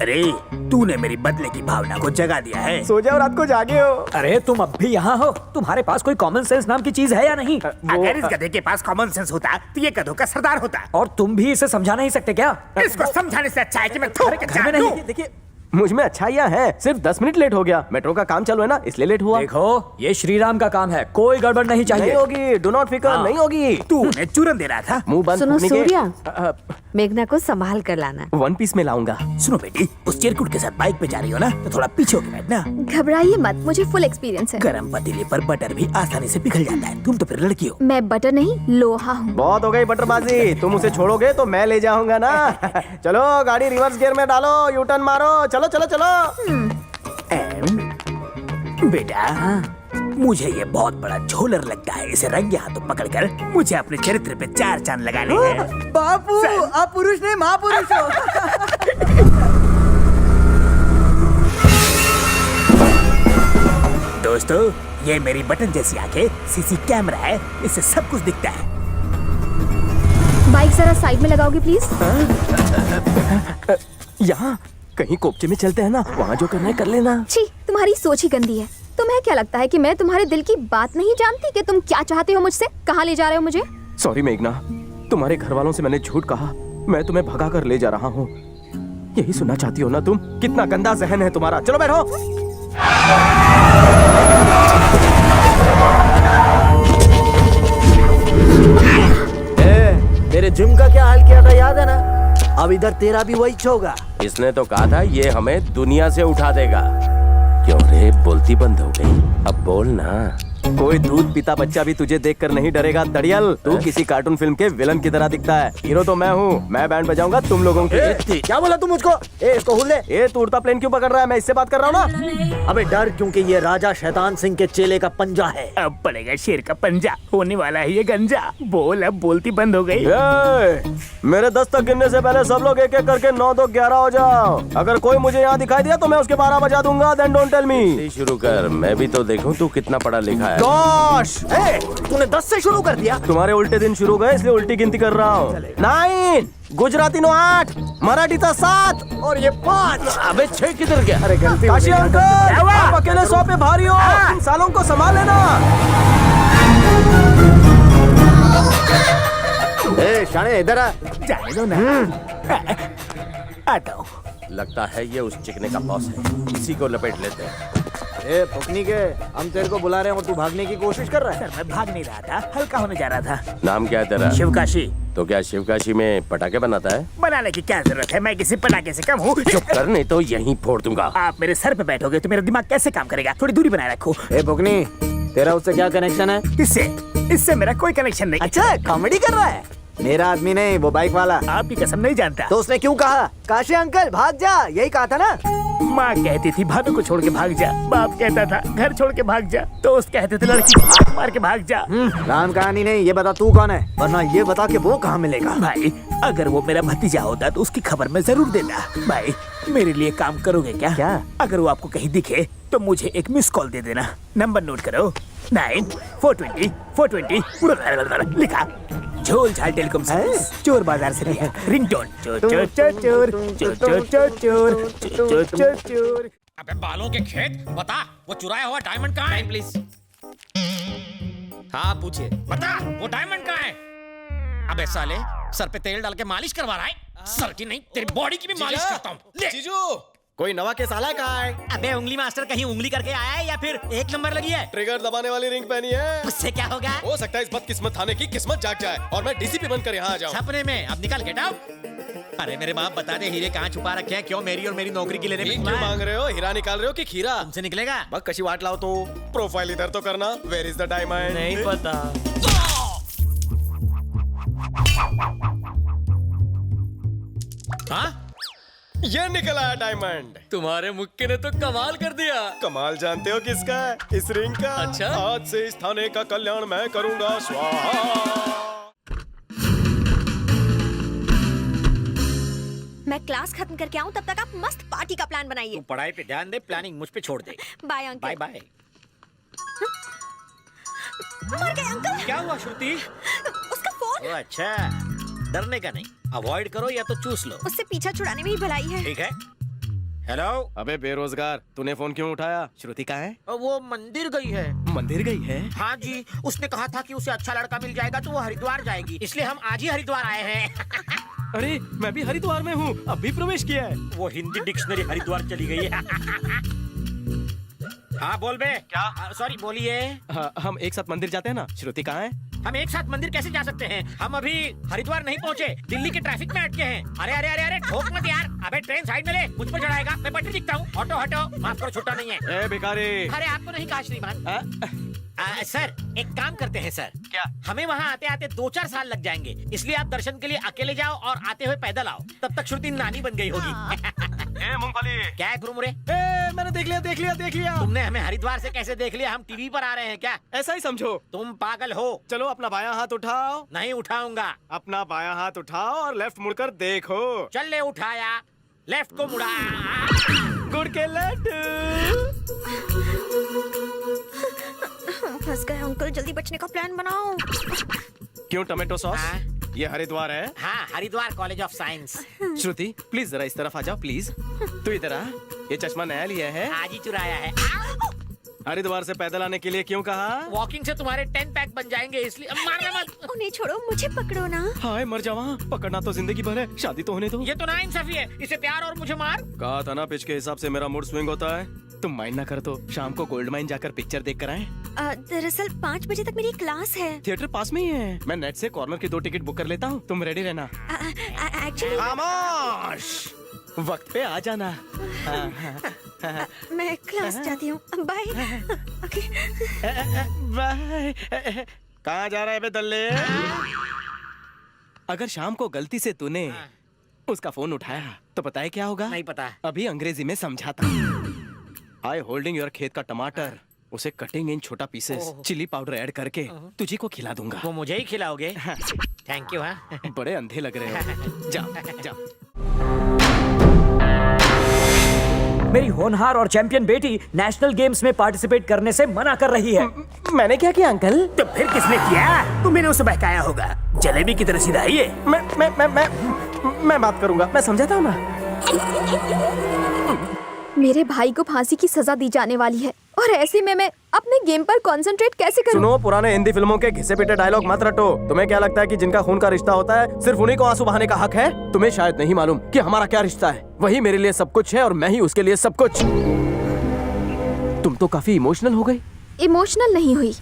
अरे तूने मेरी बदले की भावना को जगा दिया है। सो जाओ, रात को जागे हो। अरे तुम अब भी यहाँ हो? तुम्हारे पास कोई कॉमन सेंस नाम की चीज है या नहीं? अगर इस गधे के पास कॉमन सेंस होता तो ये गधों का सरदार होता। और तुम भी इसे समझा नहीं सकते क्या? इसको समझाने से अच्छा है कि मैं थोड़े के घर में जान नहीं। दूं। देखिए मुझ में अच्छाइयाँ हैं, सिर्फ 10 मिनट लेट हो गया। मेट्रो का काम चालू है ना, इसलिए लेट हुआ। देखो ये श्रीराम का काम है, कोई गड़बड़ नहीं चाहिए। नहीं होगी, डू नॉट फिकर, नहीं होगी। तू उन्हें चूरन दे रहा था। मुंह बंद सुनो फूकने के- सूर्या, मेघना को संभाल कर लाना। 1 पीस में लाऊंगा। सुनो बेटी, उस चिरकुट के साथ बाइक पे जा रही हो ना, तो थोड़ा पीछे होके बैठना। घबराइए मत, मुझे फुल एक्सपीरियंस है। गरम पतीले पर बटर भी आसानी से पिघल जाता है। तुम तो फिर लड़की हो। मैं बटर नहीं लोहा हूँ। बहुत हो गई बटरबाजी, तुम उसे छोड़ोगे तो मैं ले जाऊंगा ना। चलो गाड़ी रिवर्स गियर में डालो, यू टर्न मारो, चलो चलो चलो। बेटा मुझे ये बहुत बड़ा झोलर लगता है, इसे रंगे हाथों पकड़कर मुझे अपने चरित्र पे 4 चांद लगाने हैं। बापू आप पुरुष नहीं महापुरुष हो। दोस्तों ये मेरी बटन जैसी आंखें सीसी कैमरा है, इससे सब कुछ दिखता है। बाइक जरा साइड में लगाओगे प्लीज? यहाँ कहीं कोपचे में चलते हैं ना, वहाँ जो करना है कर लेना। छी, तुम्हारी सोच ही गंदी है। तुम्हें क्या लगता है कि मैं तुम्हारे दिल की बात नहीं जानती कि तुम क्या चाहते हो मुझसे? कहाँ ले जा रहे हो मुझे? सॉरी मेघना, तुम्हारे घर वालों से मैंने झूठ कहा, मैं तुम्हें भगा कर ले जा रहा हूँ। यही सुनना चाहती हो ना तुम? कितना गंदा जहन है तुम्हारा। चलो बैठो। तेरे जिम का क्या हाल किया था याद है ना? अब इधर तेरा भी वही होगा। इसने तो कहा था ये हमें दुनिया से उठा देगा। क्यों रे, बोलती बंद हो गई? अब बोल ना। कोई दूध पीता बच्चा भी तुझे देखकर नहीं डरेगा दड़ियल। तू किसी कार्टून फिल्म के विलन की तरह दिखता है। हीरो तो मैं हूँ, मैं बैंड बजाऊंगा तुम लोगों की। क्या बोला तू मुझको? इसको हुल दे। ए तू उड़ता प्लेन क्यों पकड़ रहा है? मैं इससे बात कर रहा हूँ ना। अबे डर, क्योंकि ये राजा शैतान सिंह के चेले का पंजा है। अब पड़ेगा शेर का पंजा, होने वाला है ये गंजा। बोल, अब बोलती बंद हो गई। मेरे 10 तक गिनने से पहले सब लोग एक एक करके 9 2 11 हो जाओ। अगर कोई मुझे यहाँ दिखाई दिया तो मैं उसके 12 बजा दूंगा। Then don't tell me. शुरू कर, मैं भी तो देखूं तू कितना पढ़ा लिखा है। तूने 10 से शुरू कर दिया। तुम्हारे उल्टे दिन शुरू गए इसलिए उल्टी गिनती कर रहा हूँ। 9, गुजराती नो 8, मराठी था 7 और ये 5। अबे 6 किधर गया? अरे गलती काशी अंकल, आप अकेले 100 पे भारी हो, इन सालों को संभाल लेना। शाणे इधर आ। जाने दो ना। आता हूँ। लगता है ये उस चिकने का बॉस है, इसी को लपेट लेते हैं। फुकनी के, हम तेरे को बुला रहे हैं और तू भागने की कोशिश कर रहा है। सर मैं भाग नहीं रहा था, हल्का होने जा रहा था। नाम क्या है तेरा? शिवकाशी। तो क्या शिवकाशी में पटाखे बनाता है? बनाने की क्या जरूरत है, मैं किसी पटाखे से कम हूँ। चुप कर, नहीं तो यहीं फोड़ दूंगा। आप मेरे सर पे बैठोगे तो मेरा दिमाग कैसे काम करेगा? थोड़ी दूरी बनाए रखो। फुकनी, तेरा उससे क्या कनेक्शन है? इससे मेरा कोई कनेक्शन नहीं। अच्छा, कॉमेडी कर रहा है? मेरा आदमी नहीं, वो बाइक वाला। आपकी कसम नहीं जानता। तो उसने क्यों कहा काशी अंकल भाग जा? यही कहा था ना। माँ कहती थी भाभी को छोड़ के भाग जा, बाप कहता था घर छोड़ के भाग जा, दोस्त कहते थे लड़की को हाथ मार के भाग जा। राम कहानी नहीं, ये बता तू कौन है, वरना ये बता के वो कहाँ मिलेगा। भाई अगर वो मेरा भतीजा होता तो उसकी खबर मैं जरूर देता। भाई मेरे लिए काम करोगे क्या? क्या? अगर वो आपको कहीं दिखे तो मुझे एक मिस कॉल दे देना। नंबर नोट करो, 9 420 लिखा। झोल झाल टेलीकॉम सर्विस, चोर बाजार से लिया। रिंगटोन चोर चोर चोर चोर चोर चोर चोर चोर चोर चोर चोर। अबे बालों के खेत, बता वो चुराया हुआ डायमंड कहाँ है? प्लीज। हाँ पूछिए। बता वो डायमंड कहाँ है? अबे साले सर पे तेल डाल के मालिश करवा रहा है? सर की नहीं, तेरी बॉडी की भी मालिश करता हूँ। जीजू कोई नवा के साला कहाँ है? अबे उंगली मास्टर कहीं उंगली करके आया है या फिर एक नंबर लगी है? ट्रिगर दबाने वाली रिंग पहनी है। उससे क्या होगा? हो सकता है इस बदकिस्मत थाने की किस्मत जाग जाए और मैं डीसीपी बनकर यहाँ आ जाऊँ। सपने में। अब निकल गेट आउट। अरे मेरे बाप बता दे हीरे कहाँ छुपा रखे हैं? क्यों मेरी और मेरी नौकरी की लेने पे क्यों मांग रहे हो? हीरा निकाल रहे हो कि खीरा? तुमसे निकलेगा? बस कशी वाट लाओ तो प्रोफाइल इधर तो करना। Where is the diamond? नहीं पता। हाँ? ये निकला है डायमंड। तुम्हारे मुक्के ने तो कमाल कर दिया। कमाल जानते हो किसका है? इस रिंग का। अच्छा? आज से इस थाने का कल्याण मैं करूंगा। स्वाहा। मैं क्लास खत्म करके आऊँ तब तक आप मस्त पार्टी का प्लान बनाइए। तू पढ़ाई पे ध्यान दे, प्लानिंग मुझ पे छोड़ दे। Bye uncle. Bye bye. मर गए अंकल। क्या हुआ श्रुति? उसका फोन। ओ अच्छा, डरने का नहीं, अवॉइड करो या तो चूस लो। उससे पीछा छुड़ाने में ही भलाई है। ठीक है। हेलो। अबे बेरोजगार, तूने फोन क्यों उठाया? श्रुति कहाँ है? वो मंदिर गई है। मंदिर गई है? हाँ जी, उसने कहा था कि उसे अच्छा लड़का मिल जाएगा तो वो हरिद्वार जाएगी, इसलिए हम आज ही हरिद्वार आए हैं। अरे मैं भी हरिद्वार में हूँ, अब भी प्रवेश किया है। वो हिंदी डिक्शनरी हरिद्वार चली गई है। हाँ बोल बे। क्या? सॉरी बोलिए। हम एक साथ मंदिर जाते हैं ना। श्रुति कहाँ है? हम एक साथ मंदिर कैसे जा सकते हैं? हम अभी हरिद्वार नहीं पहुँचे, दिल्ली के ट्रैफिक में अटके हैं। अरे अरे अरे अरे ठोक मत यार। अबे ट्रेन साइड में ले, मुझ पर चढ़ाएगा, मैं पटरी दिखता हूँ। हटो हटो, माफ करो छुट्टा नहीं है। ए भिखारी। अरे आपको नहीं कहा श्रीमान। सर एक काम करते हैं सर। क्या? हमें वहाँ आते आते 2-4 साल लग जाएंगे, इसलिए आप दर्शन के लिए अकेले जाओ और आते हुए पैदल आओ। तब तक श्रुति नानी बन गई होगी। ए मूंगफली। क्या है गुरुमुरे? मैंने देख लिया। तुमने हमें हरिद्वार से कैसे देख लिया? हम टीवी पर आ रहे हैं क्या? ऐसा ही समझो। तुम पागल हो। चलो अपना बायां हाथ उठाओ। नहीं उठाऊंगा। अपना बायां हाथ उठाओ और लेफ्ट मुड़कर देखो। चल ले उठाया, लेफ्ट को मुड़ा। गुड़ के लड्डू। फंस गए अंकल, जल्दी बचने का प्लान बनाओ। क्यों टमाटो सॉस? ये हरिद्वार है। हाँ, Haridwar college of science. Shruti please जरा इस तरफ आ जाओ प्लीज। तू इधर आ। ये चश्मा नया लिया है? आज ही चुराया है। हरिद्वार से पैदल आने के लिए क्यों कहा? वॉकिंग से तुम्हारे 10 पैक बन जाएंगे, इसलिए मारना मत। उन्हें छोड़ो, मुझे पकड़ो ना। हाय मर जावा, पकड़ना तो जिंदगी भर है, शादी तो होने दो। ये तो नाइंसाफी है, इसे प्यार और मुझे मार। कहा था ना पिच के हिसाब से मेरा मूड स्विंग होता है। तुम माइंड ना कर तो शाम को गोल्ड माइन जाकर पिक्चर देख कर आए। दरअसल 5 बजे तक मेरी क्लास है। थिएटर पास में ही है। मैं नेट से कॉर्नर की 2 टिकट बुक कर लेता हूँ, तुम रेडी रहना। एक्चुअली खामोश, वक्त पे आ जाना। मैं क्लास जाती हूँ, बाय। Okay bye. कहाँ जा रहा है बे दल्ले? अगर शाम को गलती से तूने उसका फोन उठाया तो पता है क्या होगा? नहीं पता। अभी अंग्रेजी में समझाता। आई होल्डिंग योर खेत का टमाटर, उसे कटिंग इन छोटा पीसेस, चिली पाउडर ऐड करके तुझी को खिला दूंगा। वो मुझे ही खिलाओगे? Thank you. हाँ बड़े अंधे लग रहे हो। जाओ जाओ। मेरी होनहार और चैंपियन बेटी नेशनल गेम्स में पार्टिसिपेट करने से मना कर रही है। मैंने क्या किया अंकल? तो फिर किसने किया? तुमने उसे बहकाया होगा। जलेबी की तरह सीधा ही है। मैं बात करूंगा, मैं समझाता हूँ ना। मेरे भाई को फांसी की सजा दी जाने वाली है और ऐसे में मैं अपने गेम पर कंसंट्रेट कैसे करूं? सुनो, पुराने हिंदी फिल्मों के घिसे पिटे डायलॉग मत रटो। तुम्हें क्या लगता है कि जिनका खून का रिश्ता होता है सिर्फ उन्हीं को आंसू बहाने का हक है? तुम्हें शायद नहीं मालूम कि हमारा क्या रिश्ता है। वही मेरे लिए सब कुछ है और मैं ही उसके लिए सब कुछ। तुम तो काफी इमोशनल हो गई। इमोशनल नहीं हुई,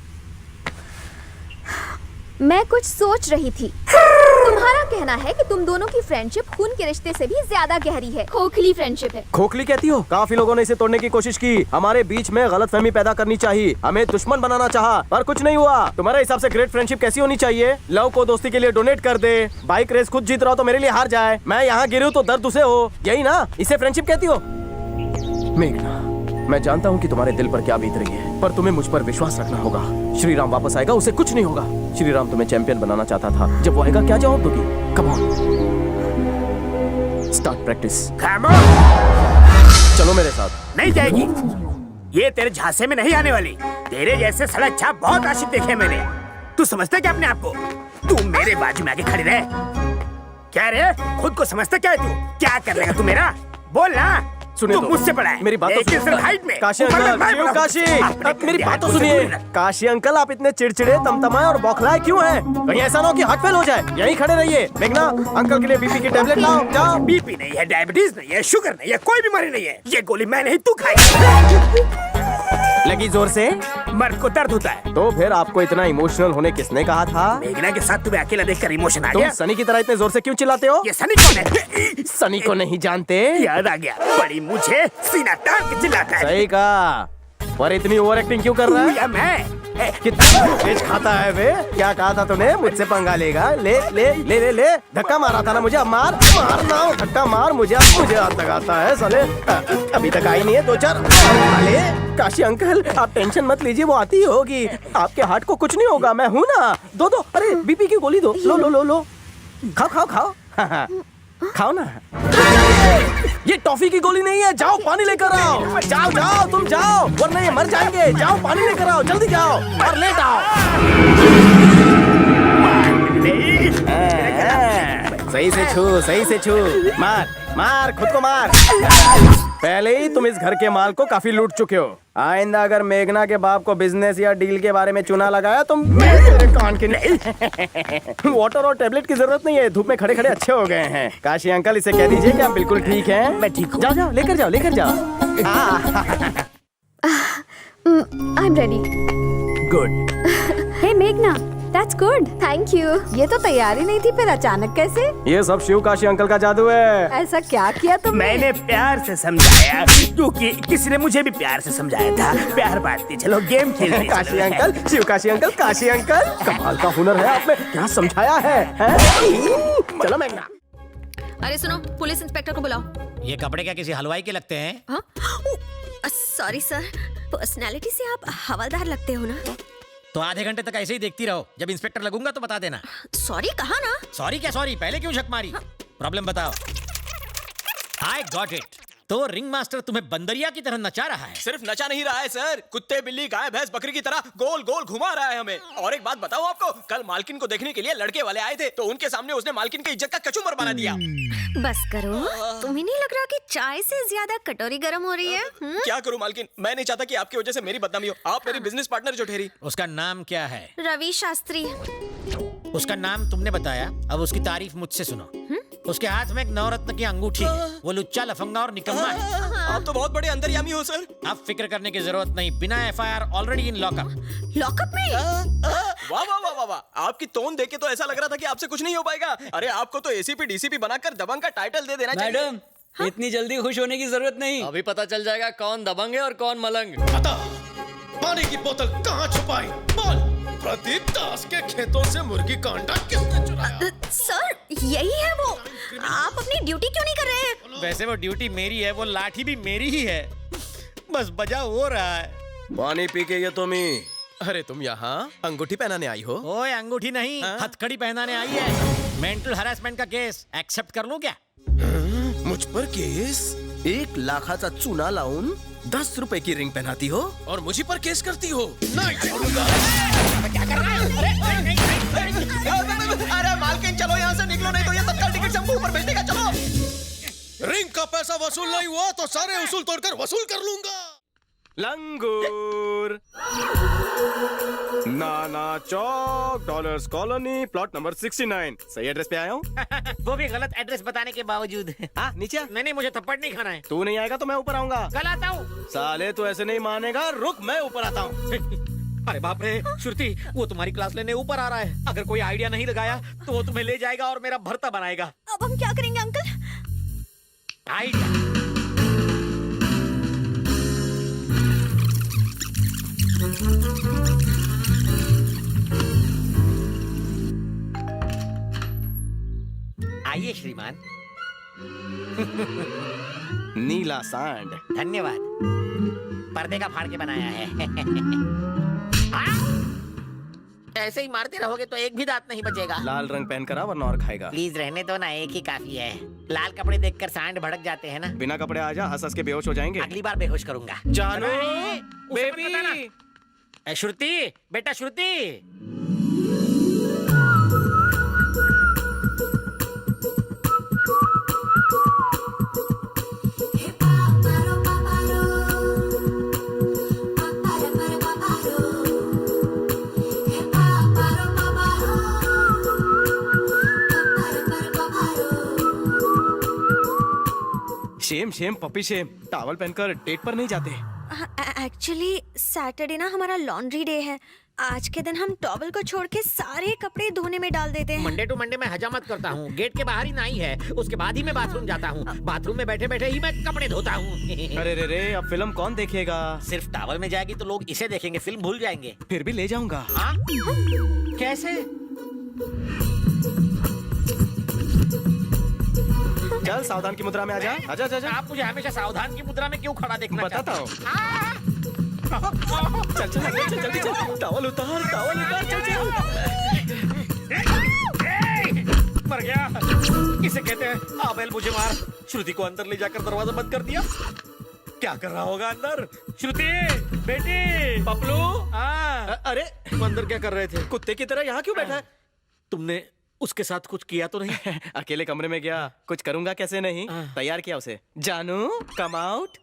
मैं कुछ सोच रही थी। तुम्हारा कहना है कि तुम दोनों की फ्रेंडशिप खून के रिश्ते से भी ज्यादा गहरी है, खोखली फ्रेंडशिप है। खोखली कहती हो? काफी लोगों ने इसे तोड़ने की कोशिश की, हमारे बीच में गलतफहमी पैदा करनी चाहिए, हमें दुश्मन बनाना चाहा, पर कुछ नहीं हुआ। तुम्हारे हिसाब से ग्रेट फ्रेंडशिप कैसी होनी चाहिए? लव को दोस्ती के लिए डोनेट कर दे, बाइक रेस खुद जीत रहा हो तो मेरे लिए हार जाए, मैं यहाँ गिरूं तो दर्द उसे हो, यही ना? इसे फ्रेंडशिप कहती हो? मेघना, मैं जानता हूँ कि तुम्हारे दिल पर क्या बीत रही है, पर तुम्हें मुझ पर विश्वास रखना होगा। श्री राम वापस आएगा, उसे कुछ नहीं होगा। श्री राम तुम्हें चैंपियन बनाना चाहता था, जब वो आएगा क्या जवाब दोगी? Come on, start practice. चलो मेरे साथ। नहीं जाएगी, ये तेरे झांसे में नहीं आने वाली। तेरे जैसे सड़क छाप बहुत आशिक देखे मैंने। तू समझता क्या अपने आप को? तू मेरे बाजू में आके खड़ी रहे। क्या रे, खुद को समझता क्या है तू? क्या कर लेगा तू मेरा? बोल ना। सुनिए तू मुझसे बड़ा है। मेरी बात तो एक ही सिर्फ हाइट में। काशी ऊपर में अंकल, मैं क्यों बड़ा हूँ। काशी? आप मेरी बात तो मुझसे सुनिए। दूर रह। काशी अंकल, आप इतने चिड़चिड़े, तमतमाए और बौखलाए क्यों हैं? कहीं ऐसा ना हो कि हार्ट फेल हो जाए। यहीं खड़े रहिए। मेघना, अंकल के लिए बीपी की टेबलेट लाओ, जाओ। बीपी नहीं है, डायबिटीज नहीं है, शुगर नहीं है, कोई बीमारी नहीं है। ये गोली मैं नहीं, तू खाएगा। लगी जोर से? मर्द को दर्द होता है। तो फिर आपको इतना इमोशनल होने किसने कहा था? मेघना के साथ तुम्हें अकेला देखकर इमोशन आ तुम गया। सनी की तरह इतने जोर से क्यों चिल्लाते हो? ये सनी कौन है? सनी को नहीं जानते? याद आ गया, बड़ी मुझे सीना तान के चिल्लाता है। सही कहा, पर इतनी ओवर एक्टिंग क्यों कर रहा है? या मैं कितना तेज खाता है वे? क्या कहा था तूने? मुझसे पंगा लेगा? ले ले ले ले ले, धक्का मारा था ना मुझे, अब मार मार ना, धक्का मार मुझे, मुझे हाथ लगाता है साले। अभी तक आई नहीं है, 2-4 अरे काशी अंकल, आप टेंशन मत लीजिए, वो आती ही होगी। आपके हार्ट को कुछ नहीं होगा, मैं हूँ ना। दो अरे बीपी की गोली दो, लो लो लो लो, खाओ खाओ खाओ। खाओ ना। ये टॉफी की गोली नहीं है, जाओ पानी लेकर आओ। जाओ जाओ, तुम जाओ, वरना ये मर जाएंगे। जाओ पानी लेकर आओ, जल्दी जाओ और लेट आओ। सही से छू, सही से छू, मार मार, खुद को मार। पहले ही तुम इस घर के माल को काफी लूट चुके हो। आइंदा अगर मेघना के बाप को बिजनेस या डील के बारे में चुना लगाया तो मेरे कान के नहीं। वाटर और टेबलेट की जरूरत नहीं है, धूप में खड़े खड़े अच्छे हो गए हैं। काशी अंकल, इसे कह दीजिए कि आप बिल्कुल ठीक हैं। मैं ठीक हूँ। जाओ जाओ, लेकर जाओ, लेकर जाओ। I am ready. गुड। हे मेघना, दैट्स गुड। Thank you. ये तो तैयारी नहीं थी, फिर अचानक कैसे? ये सब शिव काशी अंकल का जादू है। ऐसा क्या किया तुमने? मैंने प्यार से समझाया, क्योंकि किसी ने मुझे भी प्यार से समझाया था। प्यार बांटते चलो, गेम खेलते चलो। Kashi uncle, Shiv Kashi uncle, Kashi uncle, कमाल का हुनर है आप में। क्या समझाया है? चलो मेघना। अरे सुनो, पुलिस इंस्पेक्टर को बुलाओ। ये कपड़े क्या किसी हलवाई के लगते हैं? सॉरी सर, पर्सनालिटी से आप हवलदार लगते हो ना। तो आधे घंटे तक ऐसे ही देखती रहो, जब इंस्पेक्टर लगूंगा तो बता देना। सॉरी कहा ना। सॉरी क्या सॉरी, पहले क्यों झक मारी? प्रॉब्लम बताओ। I got it. तो रिंग मास्टर तुम्हें बंदरिया की तरह नचा रहा है। सिर्फ नचा नहीं रहा है सर, कुत्ते बिल्ली गाय भैंस बकरी की तरह गोल गोल घुमा रहा है हमें। और एक बात बताओ आपको, कल मालकिन को देखने के लिए लड़के वाले आए थे, तो उनके सामने उसने मालकिन की इज्जत का कचूमर बना दिया। बस करो, तुम्हें नहीं लग रहा कि चाय से ज्यादा कटोरी गर्म हो रही है? क्या करूं मालकिन, मैं नहीं चाहता कि आपकी वजह से मेरी बदनामी हो। आप मेरी बिजनेस पार्टनर जो ठहरी। उसका नाम क्या है? रवि शास्त्री। उसका नाम तुमने बताया, अब उसकी तारीफ मुझसे सुनो। उसके हाथ में एक नवरत्न की अंगूठी है। वो लुच्चा, लफंगा और निकम्मा है। आप तो बहुत बड़े अंतर्यामी हो सर। अब फिक्र करने की जरूरत नहीं, बिना FIR already in lockup. Lockup में? वाह वाह वाह वाह वाह, आपकी टोन देख के तो ऐसा लग रहा था कि आपसे कुछ नहीं हो पाएगा। अरे आपको तो एसीपी डीसीपी बनाकर दबंग का टाइटल दे देना चाहिए। मैडम, इतनी जल्दी खुश होने की जरूरत नहीं। अभी पता चल जाएगा कौन दबंग है और कौन मलंग। बता, पानी की बोतल कहाँ छुपाई? बोल। प्रदीप दास के खेतों से मुर्गी का अंडा किसने चुराया? सर, यही है वो। आप अपनी ड्यूटी क्यों नहीं कर रहे हैं? वैसे वो ड्यूटी मेरी है, वो लाठी भी मेरी ही है, बस बजा हो रहा है। पानी पी के ये तुम ही। अरे तुम यहाँ अंगूठी पहनाने आई हो? ओए अंगूठी नहीं, हथकड़ी पहनाने आई है। मेंटल हरासमेंट का केस एक्सेप्ट कर लूं क्या? मुझ पर केस? 1 लाखाचा चुना लावून 10 रुपए की रिंग पहनाती हो और मुझे पर केस करती हो? नहीं छोड़ूंगा। क्या कर रहा है? अरे मालकिन, चलो यहाँ से निकलो, नहीं तो ये तत्काल टिकट से ऊपर भेज देगा। चलो। रिंग का पैसा वसूल नहीं हुआ तो सारे उसूल तोड़कर वसूल कर लूंगा। लंगूर, नाना चौक, डॉलर्स कॉलोनी, प्लॉट नंबर 69। सही एड्रेस पे आया हूँ? वो भी गलत एड्रेस बताने के बावजूद। हाँ, नीचे। नहीं, मुझे थप्पड़ नहीं खाना है। तू नहीं आएगा तो मैं ऊपर आऊंगा। कल आता हूँ। साले तू ऐसे नहीं मानेगा, रुक मैं ऊपर आता हूँ। अरे बाप रे श्रुति, वो तुम्हारी क्लास लेने ऊपर आ रहा है। अगर कोई आइडिया नहीं लगाया तो वो तुम्हें ले जाएगा और मेरा भर्ता बनाएगा। अब हम क्या करेंगे अंकल? आइडिया। आइए श्रीमान। नीला सांड। धन्यवाद। पर्दे का फाड़ के बनाया है। ऐसे ही मारते रहोगे तो एक भी दांत नहीं बचेगा। लाल रंग पहन कर आ, वरना और खाएगा। प्लीज रहने दो ना, एक ही काफी है। लाल कपड़े देखकर सांड भड़क जाते हैं ना। बिना कपड़े आ जा, हंस हंस के बेहोश हो जाएंगे। अगली बार बेहोश करूंगा। जानू, बेबी। श्रुति, बेटा Shruti. Shame shame puppy shame, towel पहनकर डेट पर नहीं जाते। एक्चुअली सैटरडे ना हमारा लॉन्ड्री डे है। आज के दिन हम टॉवल को छोड़ के सारे कपड़े धोने में डाल देते हैं। मंडे टू मंडे मैं हजामत करता हूँ। गेट के बाहर ही नाई है, उसके बाद ही मैं बाथरूम जाता हूँ। बाथरूम में बैठे बैठे ही मैं कपड़े धोता हूँ। अरे रे रे, अब फिल्म कौन देखेगा? सिर्फ टॉवल में जाएगी तो लोग इसे देखेंगे, फिल्म भूल जाएंगे। फिर भी ले जाऊंगा। हाँ? कैसे? चल सावधान की मुद्रा में आजा। आजा आजा आजा। आप मुझे हमेशा सावधान की मुद्रा में क्यों खड़ा देखना बताता हूँ। चल चल चल जल्दी चल, टॉवल उतार, चल चल। मर गया। इसे कहते हैं आबेल मुझे मार। श्रुति को अंदर ले जाकर दरवाजा बंद कर दिया। क्या कर रहा होगा अंदर? श्रुति बेटी, पपलू। अरे अंदर क्या कर रहे थे? कुत्ते की तरह यहाँ क्यों बैठा है? तुमने उसके साथ कुछ किया तो नहीं? अकेले कमरे में गया, कुछ करूंगा कैसे नहीं? तैयार किया उसे। जानू कम आउट।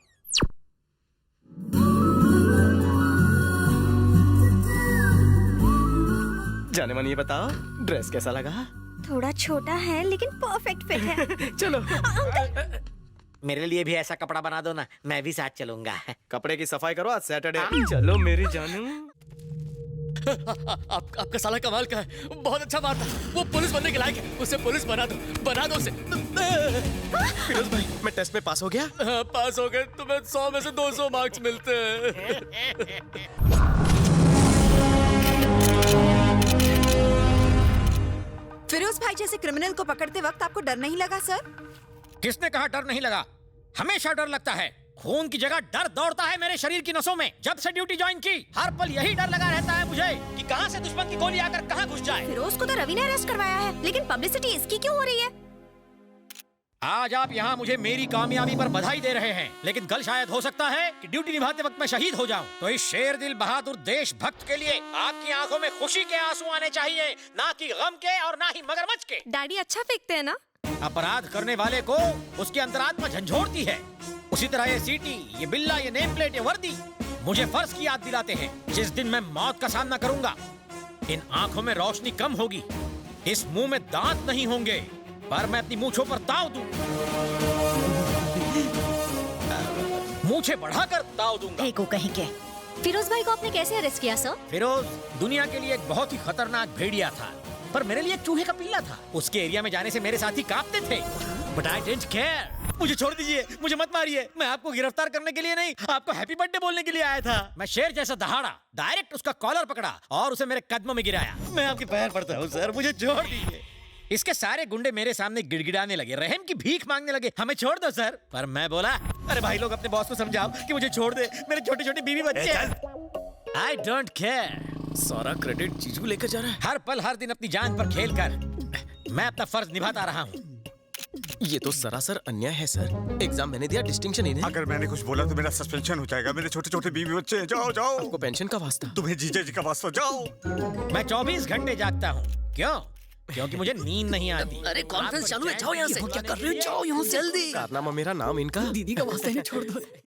जाने मन ये बताओ, ड्रेस कैसा लगा? थोड़ा छोटा है लेकिन परफेक्ट फिट है। चलो। मेरे लिए भी ऐसा कपड़ा बना दो ना, मैं भी साथ चलूंगा। कपड़े की सफाई करो, आज सैटरडे। चलो मेरी जानू। आपका साला कमाल का है, बहुत अच्छा मारता, वो पुलिस बनने के लायक है, उसे पुलिस बना दो उसे। फिरोज भाई, मैं टेस्ट में पास हो गया? पास हो गए, तुम्हें 100 में से 200 मार्क्स मिलते हैं। फिरोज भाई जैसे क्रिमिनल को पकड़ते वक्त आपको डर नहीं लगा सर? किसने कहा डर नहीं लगा? हमेशा डर लगता है। खून की जगह डर दौड़ता है मेरे शरीर की नसों में। जब से ड्यूटी ज्वाइन की, हर पल यही डर लगा रहता है मुझे कि कहां से दुश्मन की गोली आकर कहां घुस जाए। फिरोज को तो रवि ने अरेस्ट करवाया है, लेकिन पब्लिसिटी इसकी क्यों हो रही है? आज आप यहाँ मुझे मेरी कामयाबी पर बधाई दे रहे हैं, लेकिन कल शायद हो सकता है कि ड्यूटी निभाते वक्त मैं शहीद हो जाऊं। तो इस शेर दिल बहादुर देशभक्त के लिए आपकी आंखों में खुशी के आंसू आने चाहिए, ना कि गम के और ना ही मगरमच्छ के। डैडी अच्छा फेंकते हैं ना? अपराध करने वाले को उसकी अंतरात्मा झंझोड़ती है। उसी तरह ये सीटी, ये बिल्ला, ये नेम प्लेट, ये वर्दी मुझे फर्ज की याद दिलाते हैं। जिस दिन मैं मौत का सामना करूंगा, इन आंखों में रोशनी कम होगी, इस मुंह में दांत नहीं होंगे, पर मैं अपनी मूंछों पर ताव दूं। मूंछें बढ़ाकर ताव दूंगा। को कहीं के। फिरोज भाई को आपने कैसे अरेस्ट किया सर? फिरोज दुनिया के लिए एक बहुत ही खतरनाक भेड़िया था, पर मेरे लिए एक चूहे का पिल्ला था। उसके एरिया में जाने से मेरे साथी कांपते थे, बट आई डिडंट केयर। मुझे छोड़ दीजिए, मुझे मत मारिए। मैं आपको गिरफ्तार करने के लिए नहीं, आपको हैप्पी बर्थडे बोलने के लिए आया था। मैं शेर जैसा दहाड़ा, डायरेक्ट उसका कॉलर पकड़ा और उसे मेरे कदमों में गिराया। मैं आपके पैर पड़ता हूँ सर, मुझे छोड़ दीजिए। इसके सारे गुंडे मेरे सामने गिड़गिड़ाने लगे, रहम की भीख मांगने लगे, हमें छोड़ दो सर। पर मैं बोला, अरे भाई लोग अपने बॉस को समझाओ कि मुझे छोड़ दे, मेरे छोटे छोटे बीवी बच्चे हैं। I don't care. सारा क्रेडिट जीजू लेकर जा रहा है। हर पल हर दिन अपनी जान पर खेल कर मैं अपना फर्ज निभाता रहा हूँ। ये तो सरासर अन्याय है सर। एग्जाम मैंने दिया, डिस्टिंक्शन इन्हें। अगर मैंने कुछ बोला तो मेरा सस्पेंशन हो जाएगा। मेरे छोटे छोटे बीवी बच्चे हैं। जाओ जाओ। आपको पेंशन का वास्ता? तुम्हें जीजा जी का वास्ता। जाओ। मैं 24 घंटे जागता हूँ। क्यों? क्योंकि मुझे नींद नहीं आती। अरे कॉन्फ्रेंस चालू है, जाओ यहाँ से। क्या कर रहे हो? जाओ यहाँ से जल्दी। कारनामा मेरा नाम इनका। दीदी का वास्ता इन्हें छोड़ दो।